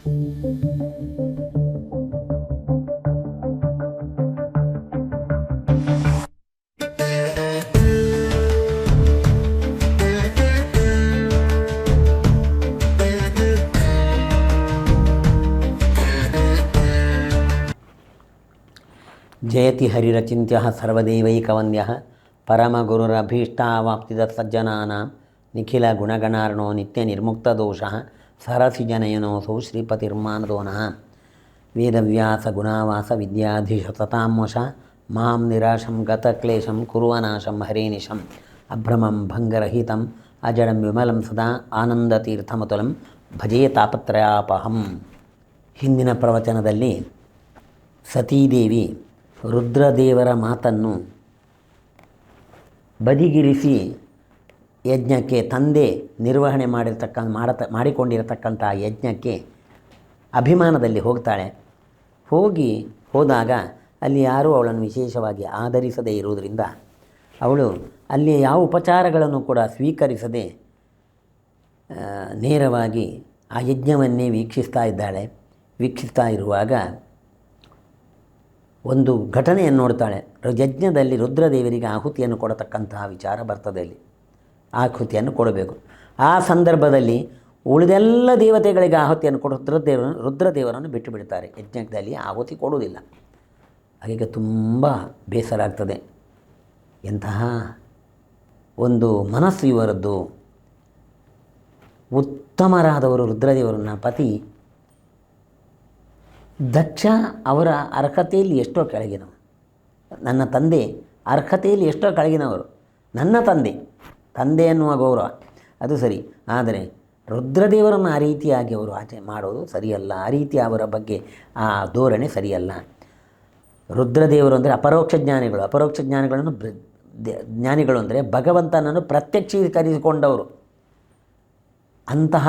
ಜಯತಿ ಹರಿರಚಿಂತ್ಯ ಸರ್ವದೇವೈಕವಂದ್ಯ ಪರಮಗುರುರಭೀಷ್ಟಾವಾಪ್ತಿದ ಸಜ್ಜನಾನಾಂ ನಿಖಿಲ ಗುಣಗಣಾರ್ಣೋ ನಿತ್ಯ ನಿರ್ಮುಕ್ತದೋಷಃ ಸರಸಿಜನಯನೋऽಸೌ ಶ್ರೀಪತಿರ್ಮಾನದೋ ನಃ. ವೇದವ್ಯಾಸ ಗುಣಾವಾಸ ವಿದ್ಯಾಧೀಶತತಾಂ ವಶ ಮಾಂ ನಿರಾಶಂ ಗತಕ್ಲೇಶಂ ಕುರ್ವನಾಶಂ ಹರೇನಿಶಂ. ಅಭ್ರಮಂ ಭಂಗರಹಿತಂ ಅಜಡಂ ವಿಮಲಂ ಸದಾ ಆನಂದತೀರ್ಥಮತುಲಂ ಭಜೇ ತಾಪತ್ರಯಾಪಹಂ. ಹಿಂದಿನ ಪ್ರವಚನದಲ್ಲಿ ಸತೀದೇವಿ ರುದ್ರದೇವರ ಮಾತನ್ನು ಬದಿಗಿರಿಸಿ ಯಜ್ಞಕ್ಕೆ ತಂದೆ ನಿರ್ವಹಣೆ ಮಾಡಿಕೊಂಡಿರತಕ್ಕಂಥ ಯಜ್ಞಕ್ಕೆ ಅಭಿಮಾನದಲ್ಲಿ ಹೋಗ್ತಾಳೆ. ಹೋದಾಗ ಅಲ್ಲಿ ಯಾರೂ ಅವಳನ್ನು ವಿಶೇಷವಾಗಿ ಆಧರಿಸದೇ ಇರುವುದರಿಂದ ಅವಳು ಅಲ್ಲಿ ಯಾವ ಉಪಚಾರಗಳನ್ನು ಕೂಡ ಸ್ವೀಕರಿಸದೆ ನೇರವಾಗಿ ಆ ಯಜ್ಞವನ್ನೇ ವೀಕ್ಷಿಸ್ತಾ ಇರುವಾಗ ಒಂದು ಘಟನೆಯನ್ನು ನೋಡ್ತಾಳೆ. ಯಜ್ಞದಲ್ಲಿ ರುದ್ರದೇವರಿಗೆ ಆಹುತಿಯನ್ನು ಕೊಡತಕ್ಕಂತಹ ವಿಚಾರ ಬರ್ತದೆ. ಅಲ್ಲಿ ಆಹುತಿಯನ್ನು ಕೊಡಬೇಕು. ಆ ಸಂದರ್ಭದಲ್ಲಿ ಉಳಿದೆಲ್ಲ ದೇವತೆಗಳಿಗೆ ಆಹುತಿಯನ್ನು ಕೊಡು ರುದ್ರದೇವರನ್ನು ಬಿಟ್ಟು ಬಿಡ್ತಾರೆ. ಯಜ್ಞದಲ್ಲಿ ಆಹುತಿ ಕೊಡುವುದಿಲ್ಲ. ಹಾಗೆ ತುಂಬ ಬೇಸರ ಆಗ್ತದೆ. ಎಂತಹ ಒಂದು ಮನಸ್ಸು ಇವರದ್ದು. ಉತ್ತಮರಾದವರು ರುದ್ರದೇವರನ್ನ ಪತಿ ದಕ್ಷ ಅವರ ಅರ್ಹತೆಯಲ್ಲಿ ಎಷ್ಟೋ ಕೆಳಗಿನವರು. ನನ್ನ ತಂದೆ ಅರ್ಹತೆಯಲ್ಲಿ ಎಷ್ಟೋ ಕೆಳಗಿನವರು. ನನ್ನ ತಂದೆ ಅನ್ನುವ ಗೌರವ ಅದು ಸರಿ, ಆದರೆ ರುದ್ರದೇವರನ್ನು ಆ ರೀತಿಯಾಗಿ ಅವರು ಆಚೆ ಮಾಡೋದು ಸರಿಯಲ್ಲ. ಆ ರೀತಿ ಅವರ ಬಗ್ಗೆ ಆ ಧೋರಣೆ ಸರಿಯಲ್ಲ. ರುದ್ರದೇವರು ಅಂದರೆ ಅಪರೋಕ್ಷ ಜ್ಞಾನಿಗಳು ಅಂದರೆ ಭಗವಂತನನ್ನು ಪ್ರತ್ಯಕ್ಷೀಕರಿಸಿಕೊಂಡವರು. ಅಂತಹ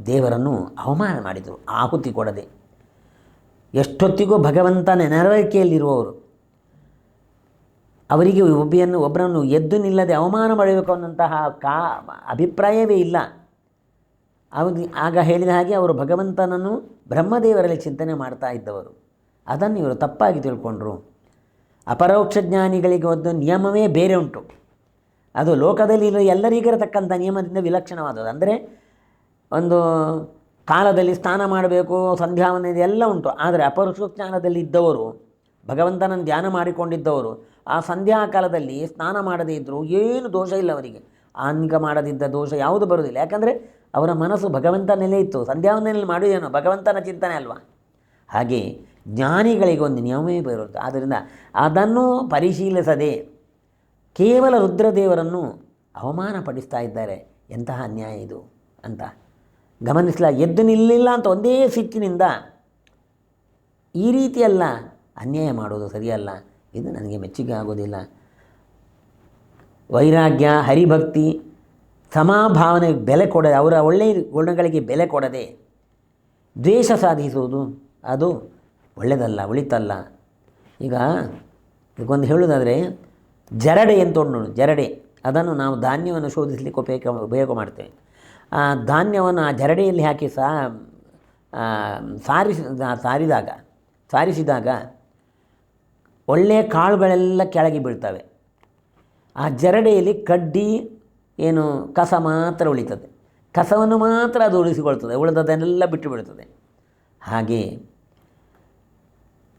ದೇವರನ್ನು ಅವಮಾನ ಮಾಡಿದರು, ಆಹುತಿ ಕೊಡದೆ. ಎಷ್ಟೊತ್ತಿಗೂ ಭಗವಂತನ ನೆರವೇರಿಕೆಯಲ್ಲಿರುವವರು. ಅವರಿಗೆ ಒಬ್ಬರನ್ನು ಎದ್ದು ನಿಲ್ಲದೆ ಅವಮಾನ ಮಾಡಬೇಕು ಅನ್ನೋಂತಹ ಅಭಿಪ್ರಾಯವೇ ಇಲ್ಲ. ಆಗ ಹೇಳಿದ ಹಾಗೆ ಅವರು ಭಗವಂತನನ್ನು ಬ್ರಹ್ಮದೇವರಲ್ಲಿ ಚಿಂತನೆ ಮಾಡ್ತಾ ಇದ್ದವರು. ಅದನ್ನು ಇವರು ತಪ್ಪಾಗಿ ತಿಳ್ಕೊಂಡ್ರು. ಅಪರೋಕ್ಷ ಜ್ಞಾನಿಗಳಿಗೆ ಒಂದು ನಿಯಮವೇ ಬೇರೆ ಉಂಟು. ಅದು ಲೋಕದಲ್ಲಿ ಎಲ್ಲರಿಗಿರತಕ್ಕಂಥ ನಿಯಮದಿಂದ ವಿಲಕ್ಷಣವಾದದ್ದು. ಅಂದರೆ ಒಂದು ಕಾಲದಲ್ಲಿ ಸ್ನಾನ ಮಾಡಬೇಕು, ಸಂಧ್ಯಾವಂದನೆ ಎಲ್ಲ ಉಂಟು. ಆದರೆ ಅಪರೋಕ್ಷ ಜ್ಞಾನದಲ್ಲಿ ಇದ್ದವರು, ಭಗವಂತನನ್ನು ಧ್ಯಾನ ಮಾಡಿಕೊಂಡಿದ್ದವರು ಆ ಸಂಧ್ಯಾ ಕಾಲದಲ್ಲಿ ಸ್ನಾನ ಮಾಡದೇ ಇದ್ದರೂ ಏನು ದೋಷ ಇಲ್ಲ ಅವರಿಗೆ. ಆನ್ಮಿಕ ಮಾಡದಿದ್ದ ದೋಷ ಯಾವುದು ಬರುವುದಿಲ್ಲ. ಯಾಕಂದರೆ ಅವರ ಮನಸ್ಸು ಭಗವಂತನಲ್ಲೇ ಇತ್ತು. ಸಂಧ್ಯಾವಂದನೆಯಲ್ಲಿ ಮಾಡುವುದೇನೋ ಭಗವಂತನ ಚಿಂತನೆ ಅಲ್ವಾ. ಹಾಗೆ ಜ್ಞಾನಿಗಳಿಗೆ ಒಂದು ನಿಯಮವೇ ಬರುತ್ತೆ. ಆದ್ದರಿಂದ ಅದನ್ನು ಪರಿಶೀಲಿಸದೆ ಕೇವಲ ರುದ್ರದೇವರನ್ನು ಅವಮಾನಪಡಿಸ್ತಾ ಇದ್ದಾರೆ. ಎಂತಹ ಅನ್ಯಾಯ ಇದು ಅಂತ ಎದ್ದು ನಿಲ್ಲಿಲ್ಲ ಅಂತ ಒಂದೇ ಸಿಟ್ಟಿನಿಂದ ಈ ರೀತಿಯೆಲ್ಲ ಅನ್ಯಾಯ ಮಾಡೋದು ಸರಿಯಲ್ಲ. ಇದು ನನಗೆ ಮೆಚ್ಚುಗೆ ಆಗೋದಿಲ್ಲ. ವೈರಾಗ್ಯ, ಹರಿಭಕ್ತಿ, ಸಮಾಭಾವನೆಗೆ ಬೆಲೆ ಕೊಡದೆ, ಅವರ ಒಳ್ಳೆಯ ಗುಣಗಳಿಗೆ ಬೆಲೆ ಕೊಡದೆ ದ್ವೇಷ ಸಾಧಿಸುವುದು ಅದು ಒಳ್ಳೆಯದಲ್ಲ, ಒಳಿತಲ್ಲ. ಈಗ ಇದಕ್ಕೊಂದು ಹೇಳೋದಾದರೆ ಜರಡೆ ಎಂತೊಂಡು, ಜರಡೆ ಅದನ್ನು ನಾವು ಧಾನ್ಯವನ್ನು ಶೋಧಿಸಲಿಕ್ಕೆ ಉಪಯೋಗ ಮಾಡ್ತೇವೆ. ಆ ಧಾನ್ಯವನ್ನು ಆ ಜರಡೆಯಲ್ಲಿ ಹಾಕಿ ಸಾರಿಸಿದಾಗ ಒಳ್ಳೆಯ ಕಾಳುಗಳೆಲ್ಲ ಕೆಳಗೆ ಬೀಳ್ತವೆ. ಆ ಜರಡೆಯಲ್ಲಿ ಕಡ್ಡಿ ಕಸ ಮಾತ್ರ ಉಳಿತದೆ. ಕಸವನ್ನು ಮಾತ್ರ ಅದು ಉಳಿಸಿಕೊಳ್ತದೆ, ಉಳಿದದನ್ನೆಲ್ಲ ಬಿಟ್ಟು ಬಿಡ್ತದೆ. ಹಾಗೆ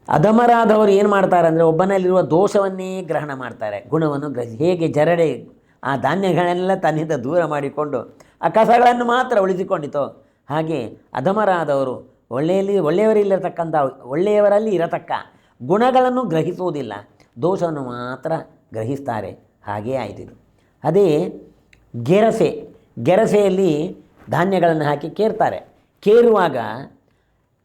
ಅಧಮರಾದವರು ಏನು ಮಾಡ್ತಾರೆ ಅಂದರೆ ಒಬ್ಬನಲ್ಲಿರುವ ದೋಷವನ್ನೇ ಗ್ರಹಣ ಮಾಡ್ತಾರೆ, ಗುಣವನ್ನು ಹೇಗೆ ಜರಡೆ ಆ ಧಾನ್ಯಗಳೆಲ್ಲ ತನ್ನಿಂದ ದೂರ ಮಾಡಿಕೊಂಡು ಆ ಕಸಗಳನ್ನು ಮಾತ್ರ ಉಳಿಸಿಕೊಂಡಿತೋ, ಹಾಗೆ ಅಧಮರಾದವರು ಒಳ್ಳೆಯವರಲ್ಲಿ ಇರತಕ್ಕ ಗುಣಗಳನ್ನು ಗ್ರಹಿಸುವುದಿಲ್ಲ, ದೋಷವನ್ನು ಮಾತ್ರ ಗ್ರಹಿಸ್ತಾರೆ. ಹಾಗೇ ಆಯ್ತಿದು. ಅದೇ ಗೆರಸೆಯಲ್ಲಿ ಧಾನ್ಯಗಳನ್ನು ಹಾಕಿ ಕೇರ್ತಾರೆ. ಕೇರುವಾಗ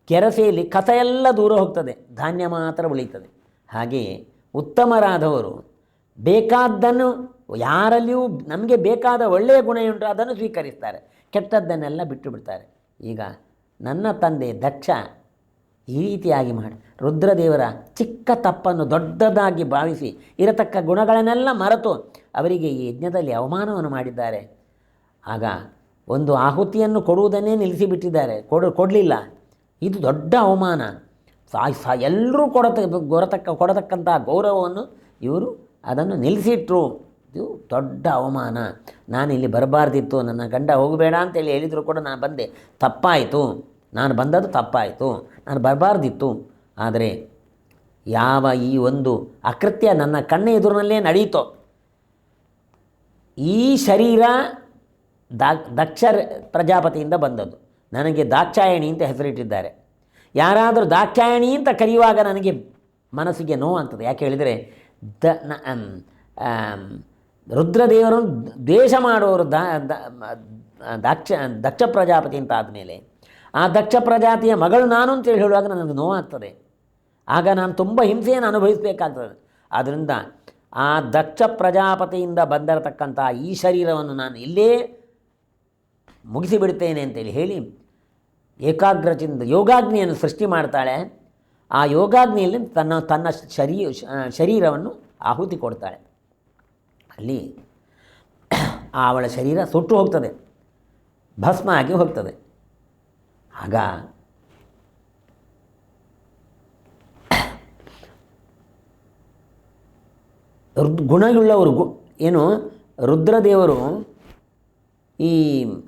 ಗೆರಸೆಯಲ್ಲಿ ಕಸ ಎಲ್ಲ ದೂರ ಹೋಗ್ತದೆ, ಧಾನ್ಯ ಮಾತ್ರ ಉಳಿತದೆ. ಹಾಗೆಯೇ ಉತ್ತಮರಾದವರು ಬೇಕಾದ್ದನ್ನು, ಯಾರಲ್ಲಿಯೂ ನಮಗೆ ಬೇಕಾದ ಒಳ್ಳೆಯ ಗುಣ ಉಂಟು ಅದನ್ನು ಸ್ವೀಕರಿಸ್ತಾರೆ, ಕೆಟ್ಟದ್ದನ್ನೆಲ್ಲ ಬಿಟ್ಟು ಬಿಡ್ತಾರೆ. ಈಗ ನನ್ನ ತಂದೆ ದಕ್ಷ ಈ ರೀತಿಯಾಗಿ ಮಾಡಿ ರುದ್ರದೇವರ ಚಿಕ್ಕ ತಪ್ಪನ್ನು ದೊಡ್ಡದಾಗಿ ಭಾವಿಸಿ ಇರತಕ್ಕ ಗುಣಗಳನ್ನೆಲ್ಲ ಮರೆತು ಅವರಿಗೆ ಈ ಯಜ್ಞದಲ್ಲಿ ಅವಮಾನವನ್ನು ಮಾಡಿದ್ದಾರೆ. ಆಗ ಒಂದು ಆಹುತಿಯನ್ನು ಕೊಡುವುದನ್ನೇ ನಿಲ್ಲಿಸಿಬಿಟ್ಟಿದ್ದಾರೆ, ಕೊಡಲಿಲ್ಲ. ಇದು ದೊಡ್ಡ ಅವಮಾನ. ಎಲ್ಲರೂ ಕೊಡತಕ್ಕಂಥ ಗೌರವವನ್ನು ಇವರು ಅದನ್ನು ನಿಲ್ಲಿಸಿಟ್ರು. ಇದು ದೊಡ್ಡ ಅವಮಾನ. ನಾನು ಇಲ್ಲಿ ಬರಬಾರ್ದಿತ್ತು, ನನ್ನ ಗಂಡ ಹೋಗಬೇಡ ಅಂತೇಳಿ ಹೇಳಿದರೂ ಕೂಡ ನಾನು ಬಂದೆ, ತಪ್ಪಾಯಿತು, ನಾನು ಬಂದದ್ದು ತಪ್ಪಾಯಿತು, ನಾನು ಬರಬಾರ್ದಿತ್ತು. ಆದರೆ ಯಾವ ಈ ಒಂದು ಅಕೃತ್ಯ ನನ್ನ ಕಣ್ಣ ಎದುರಿನಲ್ಲೇ ನಡೆಯಿತೋ, ಈ ಶರೀರ ದಕ್ಷ ಪ್ರಜಾಪತಿಯಿಂದ ಬಂದದ್ದು. ನನಗೆ ದಾಕ್ಷಾಯಣಿ ಅಂತ ಹೆಸರಿಟ್ಟಿದ್ದಾರೆ. ಯಾರಾದರೂ ದಾಕ್ಷಾಯಣಿ ಅಂತ ಕರೆಯುವಾಗ ನನಗೆ ಮನಸ್ಸಿಗೆ ನೋವು ಅಂತದೆ. ಯಾಕೆ ಹೇಳಿದರೆ ರುದ್ರದೇವರನ್ನು ದ್ವೇಷ ಮಾಡೋರು ದಕ್ಷ ಪ್ರಜಾಪತಿ ಅಂತ ಆದಮೇಲೆ ಆ ದಕ್ಷ ಪ್ರಜಾತಿಯ ಮಗಳು ನಾನು ಅಂತೇಳಿ ಹೇಳುವಾಗ ನನಗೆ ನೋವಾಗ್ತದೆ. ಆಗ ನಾನು ತುಂಬ ಹಿಂಸೆಯನ್ನು ಅನುಭವಿಸಬೇಕಾಗ್ತದೆ. ಆದ್ದರಿಂದ ಆ ದಕ್ಷ ಪ್ರಜಾಪತಿಯಿಂದ ಬಂದಿರತಕ್ಕಂಥ ಈ ಶರೀರವನ್ನು ನಾನು ಇಲ್ಲೇ ಮುಗಿಸಿಬಿಡ್ತೇನೆ ಅಂತೇಳಿ ಹೇಳಿ ಏಕಾಗ್ರಚಿಂದ ಯೋಗಾಗ್ನಿಯನ್ನು ಸೃಷ್ಟಿ ಮಾಡ್ತಾಳೆ. ಆ ಯೋಗಾಗ್ನಿಯಲ್ಲಿ ತನ್ನ ಶರೀರವನ್ನು ಆಹುತಿ ಕೊಡ್ತಾಳೆ. ಅಲ್ಲಿ ಅವಳ ಶರೀರ ಸುಟ್ಟು ಹೋಗ್ತದೆ, ಭಸ್ಮ ಆಗಿ ಹೋಗ್ತದೆ. ಆಗ ಗುಣವುಳ್ಳವರು ಏನು ರುದ್ರದೇವರು ಈ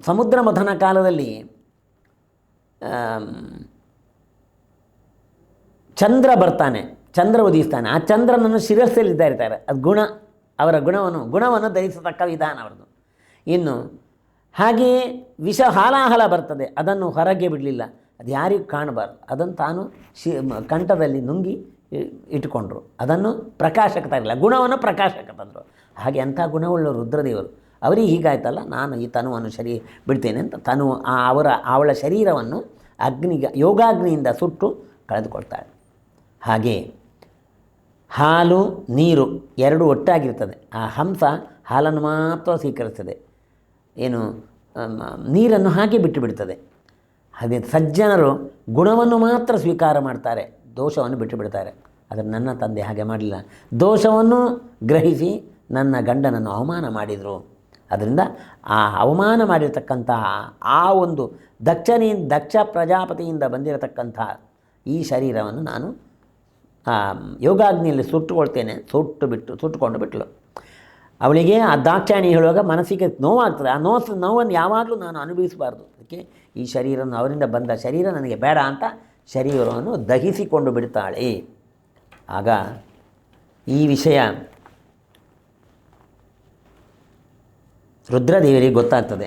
ಸಮುದ್ರ ಮಥನ ಕಾಲದಲ್ಲಿ ಚಂದ್ರ ಬರ್ತಾನೆ, ಚಂದ್ರ ಉದಿಸ್ತಾನೆ. ಆ ಚಂದ್ರನನ್ನು ಶಿರಸ್ಸಲ್ಲಿದ್ದ ಇರ್ತಾರೆ. ಅದು ಗುಣ, ಅವರ ಗುಣವನ್ನು ಧರಿಸತಕ್ಕ ವಿಧಾನ ಅವರದು. ಇನ್ನು ಹಾಗೆಯೇ ಹಾಲಾಹಲ ಬರ್ತದೆ, ಅದನ್ನು ಹೊರಗೆ ಬಿಡಲಿಲ್ಲ, ಅದು ಯಾರಿಗೂ ಕಾಣಬಾರ್ದು, ಅದನ್ನು ತಾನು ಕಂಠದಲ್ಲಿ ನುಂಗಿ ಇಟ್ಟುಕೊಂಡ್ರು. ಅದನ್ನು ಪ್ರಕಾಶಕ್ಕೆ ತರಲಿಲ್ಲ, ಗುಣವನ್ನು ಪ್ರಕಾಶಕ್ಕೆ ತಂದರು. ಹಾಗೆ ಅಂಥ ಗುಣವುಳ್ಳ ರುದ್ರದೇವರು ಅವರಿಗೆ ಹೀಗಾಯ್ತಲ್ಲ, ನಾನು ಈ ತನುವನ್ನು ಬಿಡ್ತೇನೆ ಅಂತ ಅವಳ ಶರೀರವನ್ನು ಯೋಗಾಗ್ನಿಯಿಂದ ಸುಟ್ಟು ಕಳೆದುಕೊಳ್ತಾಳೆ. ಹಾಗೆ ಹಾಲು ನೀರು ಎರಡೂ ಒಟ್ಟಾಗಿರ್ತದೆ. ಆ ಹಂಸ ಹಾಲನ್ನು ಮಾತ್ರ ಸ್ವೀಕರಿಸ್ತದೆ, ಏನು ನೀರನ್ನು ಹಾಗೆ ಬಿಟ್ಟು ಬಿಡ್ತದೆ. ಹಾಗೆ ಸಜ್ಜನರು ಗುಣವನ್ನು ಮಾತ್ರ ಸ್ವೀಕಾರ ಮಾಡ್ತಾರೆ, ದೋಷವನ್ನು ಬಿಟ್ಟು ಬಿಡ್ತಾರೆ. ಆದರೆ ನನ್ನ ತಂದೆ ಹಾಗೆ ಮಾಡಲಿಲ್ಲ, ದೋಷವನ್ನು ಗ್ರಹಿಸಿ ನನ್ನ ಗಂಡನನ್ನು ಅವಮಾನ ಮಾಡಿದರು. ಅದರಿಂದ ಆ ಅವಮಾನ ಮಾಡಿರತಕ್ಕಂತಹ ಆ ಒಂದು ದಕ್ಷ ಪ್ರಜಾಪತಿಯಿಂದ ಬಂದಿರತಕ್ಕಂಥ ಈ ಶರೀರವನ್ನು ನಾನು ಯೋಗಾಗ್ನಿಯಲ್ಲಿ ಸುಟ್ಟುಕೊಳ್ತೇನೆ, ಸುಟ್ಟುಕೊಂಡು ಬಿಟ್ಟಳು. ಅವಳಿಗೆ ಆ ದಾಕ್ಷಾಯಣಿ ಹೇಳುವಾಗ ಮನಸ್ಸಿಗೆ ನೋವಾಗ್ತದೆ. ಆ ನೋವನ್ನು ಯಾವಾಗಲೂ ನಾನು ಅನುಭವಿಸಬಾರ್ದು, ಅದಕ್ಕೆ ಈ ಶರೀರವನ್ನು ಅವರಿಂದ ಬಂದ ಶರೀರ ನನಗೆ ಬೇಡ ಅಂತ ಶರೀರವನ್ನು ದಹಿಸಿಕೊಂಡು ಬಿಡ್ತಾಳೆ. ಆಗ ಈ ವಿಷಯ ರುದ್ರದೇವರಿಗೆ ಗೊತ್ತಾಗ್ತದೆ.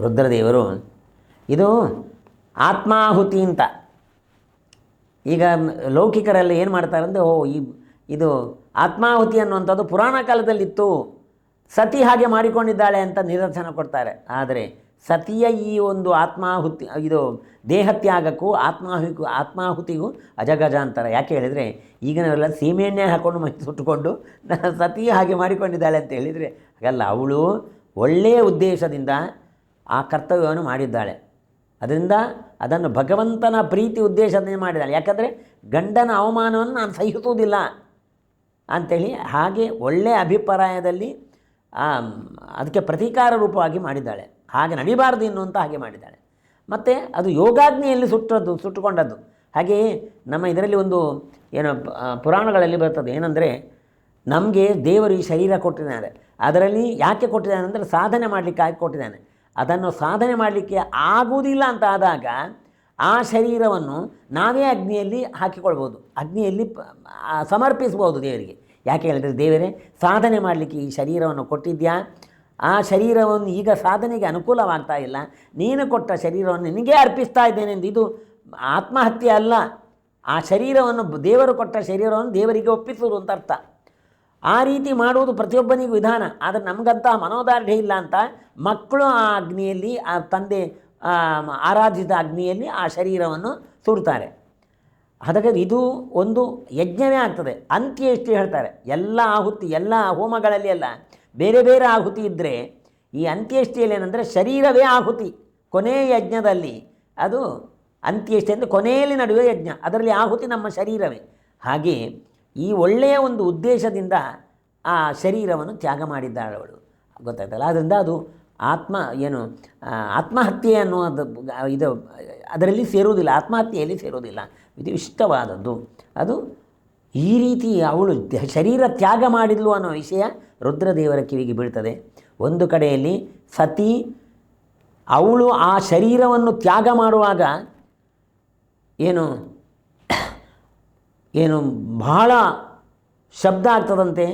ರುದ್ರದೇವರು ಇದು ಆತ್ಮಾಹುತಿ ಅಂತ, ಈಗ ಲೌಕಿಕರೆಲ್ಲ ಏನು ಮಾಡ್ತಾರೆ ಅಂದರೆ, ಇದು ಆತ್ಮಾಹುತಿ ಅನ್ನುವಂಥದ್ದು ಪುರಾಣ ಕಾಲದಲ್ಲಿತ್ತು, ಸತಿ ಹಾಗೆ ಮಾಡಿಕೊಂಡಿದ್ದಾಳೆ ಅಂತ ನಿದರ್ಶನ ಕೊಡ್ತಾರೆ. ಆದರೆ ಸತಿಯ ಈ ಒಂದು ಆತ್ಮಾಹುತಿ, ಇದು ದೇಹತ್ಯಾಗಕ್ಕೂ ಆತ್ಮಾಹುತಿಗೂ ಅಜಗಜಾಂತರ. ಯಾಕೆ ಹೇಳಿದರೆ ಈಗಿನವರೆಲ್ಲ ಸೀಮೆಎಣ್ಣೆ ಹಾಕ್ಕೊಂಡು ಮೈ ಸುಟ್ಟುಕೊಂಡು ಸತಿ ಹಾಗೆ ಮಾಡಿಕೊಂಡಿದ್ದಾಳೆ ಅಂತ ಹೇಳಿದರೆ ಹಾಗಲ್ಲ. ಅವಳು ಒಳ್ಳೆಯ ಉದ್ದೇಶದಿಂದ ಆ ಕರ್ತವ್ಯವನ್ನು ಮಾಡಿದ್ದಾಳೆ. ಅದರಿಂದ ಅದನ್ನು ಭಗವಂತನ ಪ್ರೀತಿ ಉದ್ದೇಶದಿಂದ ಮಾಡಿದ್ದಾಳೆ. ಯಾಕಂದರೆ ಗಂಡನ ಅವಮಾನವನ್ನು ನಾನು ಸಹಿಸುವುದಿಲ್ಲ ಅಂಥೇಳಿ ಹಾಗೆ ಒಳ್ಳೆಯ ಅಭಿಪ್ರಾಯದಲ್ಲಿ ಅದಕ್ಕೆ ಪ್ರತೀಕಾರ ರೂಪವಾಗಿ ಮಾಡಿದ್ದಾಳೆ. ಹಾಗೆ ನಡಿಬಾರ್ದು ಇನ್ನುವಂತ ಹಾಗೆ ಮಾಡಿದ್ದಾಳೆ. ಮತ್ತು ಅದು ಯೋಗಾಗ್ನಿಯಲ್ಲಿ ಸುಟ್ಟುಕೊಂಡದ್ದು. ಹಾಗೆಯೇ ನಮ್ಮ ಇದರಲ್ಲಿ ಒಂದು ಏನೋ ಪುರಾಣಗಳಲ್ಲಿ ಬರ್ತದೆ, ಏನಂದರೆ ನಮಗೆ ದೇವರು ಈ ಶರೀರ ಕೊಟ್ಟಿದ್ದಾನೆ, ಅದರಲ್ಲಿ ಯಾಕೆ ಕೊಟ್ಟಿದ್ದಾನೆ ಅಂದರೆ ಸಾಧನೆ ಮಾಡಲಿಕ್ಕೆ ಆಗಿ ಕೊಟ್ಟಿದ್ದಾನೆ. ಅದನ್ನು ಸಾಧನೆ ಮಾಡಲಿಕ್ಕೆ ಆಗುವುದಿಲ್ಲ ಅಂತ ಆದಾಗ ಆ ಶರೀರವನ್ನು ನಾವೇ ಅಗ್ನಿಯಲ್ಲಿ ಹಾಕಿಕೊಳ್ಬೋದು, ಅಗ್ನಿಯಲ್ಲಿ ಸಮರ್ಪಿಸ್ಬೋದು ದೇವರಿಗೆ. ಯಾಕೆ ಹೇಳಿದರೆ, ದೇವರೇ ಸಾಧನೆ ಮಾಡಲಿಕ್ಕೆ ಈ ಶರೀರವನ್ನು ಕೊಟ್ಟಿದ್ಯಾ, ಆ ಶರೀರವನ್ನು ಈಗ ಸಾಧನೆಗೆ ಅನುಕೂಲವಾಗ್ತಾ ಇಲ್ಲ, ನೀನು ಕೊಟ್ಟ ಶರೀರವನ್ನು ನಿನಗೇ ಅರ್ಪಿಸ್ತಾ ಇದ್ದೇನೆ ಎಂದು. ಇದು ಆತ್ಮಹತ್ಯೆ ಅಲ್ಲ, ಆ ಶರೀರವನ್ನು ದೇವರು ಕೊಟ್ಟ ಶರೀರವನ್ನು ದೇವರಿಗೆ ಒಪ್ಪಿಸುವುದು ಅಂತ ಅರ್ಥ. ಆ ರೀತಿ ಮಾಡುವುದು ಪ್ರತಿಯೊಬ್ಬನಿಗೂ ವಿಧಾನ. ಆದರೆ ನಮಗಂತ ಮನೋದಾರ್ಢ್ಯ ಇಲ್ಲ ಅಂತ ಮಕ್ಕಳು ಆ ಅಗ್ನಿಯಲ್ಲಿ, ಆ ತಂದೆ ಆರಾಧಿಸಿದ ಅಗ್ನಿಯಲ್ಲಿ ಆ ಶರೀರವನ್ನು ಸುಡ್ತಾರೆ. ಅದಕ್ಕೆ ಇದು ಒಂದು ಯಜ್ಞವೇ ಆಗ್ತದೆ. ಅಂತ್ಯೇಷ್ಟಿ ಹೇಳ್ತಾರೆ. ಎಲ್ಲ ಆಹುತಿ, ಎಲ್ಲ ಹೋಮಗಳಲ್ಲಿ ಎಲ್ಲ ಬೇರೆ ಬೇರೆ ಆಹುತಿ ಇದ್ದರೆ ಈ ಅಂತ್ಯೇಷ್ಟಿಯಲ್ಲಿ ಏನಂದರೆ ಶರೀರವೇ ಆಹುತಿ. ಕೊನೆಯ ಯಜ್ಞದಲ್ಲಿ ಅದು ಅಂತ್ಯೇಷ್ಟಿ ಅಂದರೆ ಕೊನೆಯಲ್ಲಿ ನಡೆಯುವ ಯಜ್ಞ, ಅದರಲ್ಲಿ ಆಹುತಿ ನಮ್ಮ ಶರೀರವೇ. ಹಾಗೆ ಈ ಒಳ್ಳೆಯ ಒಂದು ಉದ್ದೇಶದಿಂದ ಆ ಶರೀರವನ್ನು ತ್ಯಾಗ ಮಾಡಿದ್ದಾಳವಳು, ಗೊತ್ತಾಯ್ತಲ್ಲ. ಆದ್ದರಿಂದ ಅದು ಆತ್ಮಹತ್ಯೆ ಅನ್ನುವುದು ಇದು ಅದರಲ್ಲಿ ಸೇರುವುದಿಲ್ಲ, ಆತ್ಮಹತ್ಯೆಯಲ್ಲಿ ಸೇರುವುದಿಲ್ಲ. ಇದು ಇಷ್ಟವಾದದ್ದು. ಅದು ಈ ರೀತಿ ಅವಳು ಶರೀರ ತ್ಯಾಗ ಮಾಡಿದ್ಲು ಅನ್ನೋ ವಿಷಯ ರುದ್ರದೇವರ ಕಿವಿಗೆ ಬೀಳ್ತದೆ. ಒಂದು ಕಡೆಯಲ್ಲಿ ಸತಿ ಅವಳು ಆ ಶರೀರವನ್ನು ತ್ಯಾಗ ಮಾಡುವಾಗ ಏನು ಬಹಳ ಶಬ್ದ ಆಗ್ತದಂತೆ,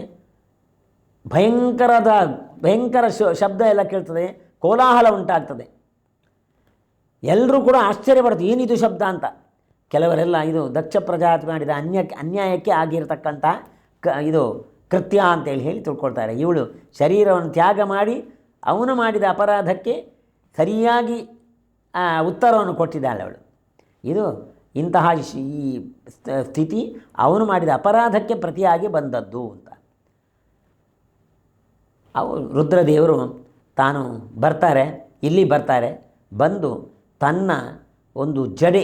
ಭಯಂಕರ ಶಬ್ದ ಎಲ್ಲ ಕೇಳ್ತದೆ, ಕೋಲಾಹಲ ಉಂಟಾಗ್ತದೆ. ಎಲ್ಲರೂ ಕೂಡ ಆಶ್ಚರ್ಯಪಡ್ತಾರೆ, ಏನಿದು ಶಬ್ದ ಅಂತ. ಕೆಲವರೆಲ್ಲ ಇದು ದಕ್ಷ ಪ್ರಜಾಪತಿ ಮಾಡಿದ ಅನ್ಯಾಯಕ್ಕೆ ಆಗಿರತಕ್ಕಂಥ ಇದು ಕೃತ್ಯ ಅಂತೇಳಿ ತಿಳ್ಕೊಳ್ತಾರೆ. ಇವಳು ಶರೀರವನ್ನು ತ್ಯಾಗ ಮಾಡಿ ಅವನು ಮಾಡಿದ ಅಪರಾಧಕ್ಕೆ ಸರಿಯಾಗಿ ಉತ್ತರವನ್ನು ಕೊಟ್ಟಿದ್ದಾಳೆ ಅವಳು. ಇದು ಇಂತಹ ಈ ಸ್ಥಿತಿ ಅವನು ಮಾಡಿದ ಅಪರಾಧಕ್ಕೆ ಪ್ರತಿಯಾಗಿ ಬಂದದ್ದು ಅಂತ. ರುದ್ರದೇವರು ತಾನು ಇಲ್ಲಿ ಬರ್ತಾರೆ. ಬಂದು ತನ್ನ ಒಂದು ಜಡೆ,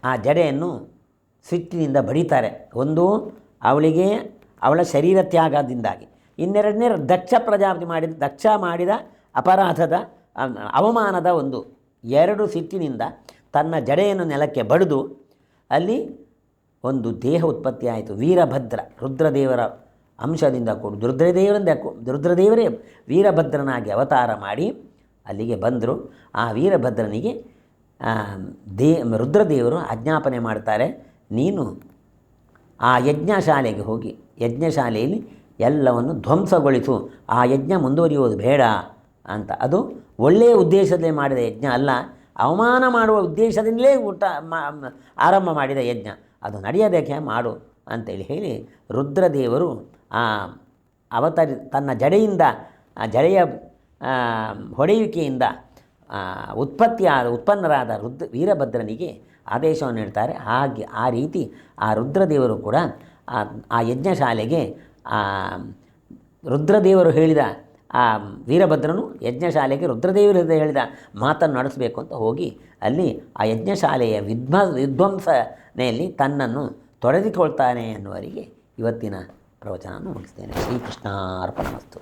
ಆ ಜಡೆಯನ್ನು ಸಿಟ್ಟಿನಿಂದ ಬಡಿತಾರೆ. ಒಂದು ಅವಳ ಶರೀರ ತ್ಯಾಗದಿಂದಾಗಿ, ಇನ್ನೆರಡನೇ ದಕ್ಷ ಮಾಡಿದ ಅಪರಾಧದ ಅವಮಾನದ ಎರಡು ಸಿಟ್ಟಿನಿಂದ ತನ್ನ ಜಡೆಯನ್ನು ನೆಲಕ್ಕೆ ಬಡಿದು ಅಲ್ಲಿ ಒಂದು ದೇಹ ಉತ್ಪತ್ತಿ ಆಯಿತು. ವೀರಭದ್ರ, ರುದ್ರದೇವರ ಅಂಶದಿಂದ ರುದ್ರದೇವರೇ ವೀರಭದ್ರನಾಗಿ ಅವತಾರ ಮಾಡಿ ಅಲ್ಲಿಗೆ ಬಂದರು. ಆ ವೀರಭದ್ರನಿಗೆ ರುದ್ರದೇವರು ಆಜ್ಞಾಪನೆ ಮಾಡ್ತಾರೆ, ನೀನು ಆ ಯಜ್ಞಶಾಲೆಗೆ ಹೋಗಿ ಯಜ್ಞಶಾಲೆಯಲ್ಲಿ ಎಲ್ಲವನ್ನು ಧ್ವಂಸಗೊಳಿಸು, ಆ ಯಜ್ಞ ಮುಂದುವರಿಯುವುದು ಬೇಡ ಅಂತ. ಅದು ಒಳ್ಳೆಯ ಉದ್ದೇಶದಲ್ಲೇ ಮಾಡಿದ ಯಜ್ಞ ಅಲ್ಲ, ಅವಮಾನ ಮಾಡುವ ಉದ್ದೇಶದಿಂದಲೇ ಆರಂಭ ಮಾಡಿದ ಯಜ್ಞ, ಅದು ನಡೆಯೋದಕ್ಕೆ ಮಾಡು ಅಂತೇಳಿ ರುದ್ರದೇವರು ತನ್ನ ಜಡೆಯಿಂದ, ಜಡೆಯ ಹೊಡೆಯುವಿಕೆಯಿಂದ ಉತ್ಪನ್ನರಾದ ವೀರಭದ್ರನಿಗೆ ಆದೇಶವನ್ನು ನೀಡ್ತಾರೆ. ಆ ರೀತಿ ಆ ರುದ್ರದೇವರು ಕೂಡ ಆ ಯಜ್ಞಶಾಲೆಗೆ ರುದ್ರದೇವರು ಹೇಳಿದ ವೀರಭದ್ರನು ಯಜ್ಞಶಾಲೆಗೆ ರುದ್ರದೇವರು ಹೇಳಿದ ಮಾತನ್ನು ನಡೆಸಬೇಕು ಅಂತ ಹೋಗಿ ಅಲ್ಲಿ ಆ ಯಜ್ಞಶಾಲೆಯ ವಿಧ್ವಂಸನೆಯಲ್ಲಿ ತನ್ನನ್ನು ತೊಡೆದುಕೊಳ್ತಾನೆ ಎನ್ನುವರಿಗೆ ಇವತ್ತಿನ ಪ್ರವಚನವನ್ನು ಮುಗಿಸ್ತೇನೆ. ಶ್ರೀಕೃಷ್ಣಾರ್ಪಣಮಸ್ತು.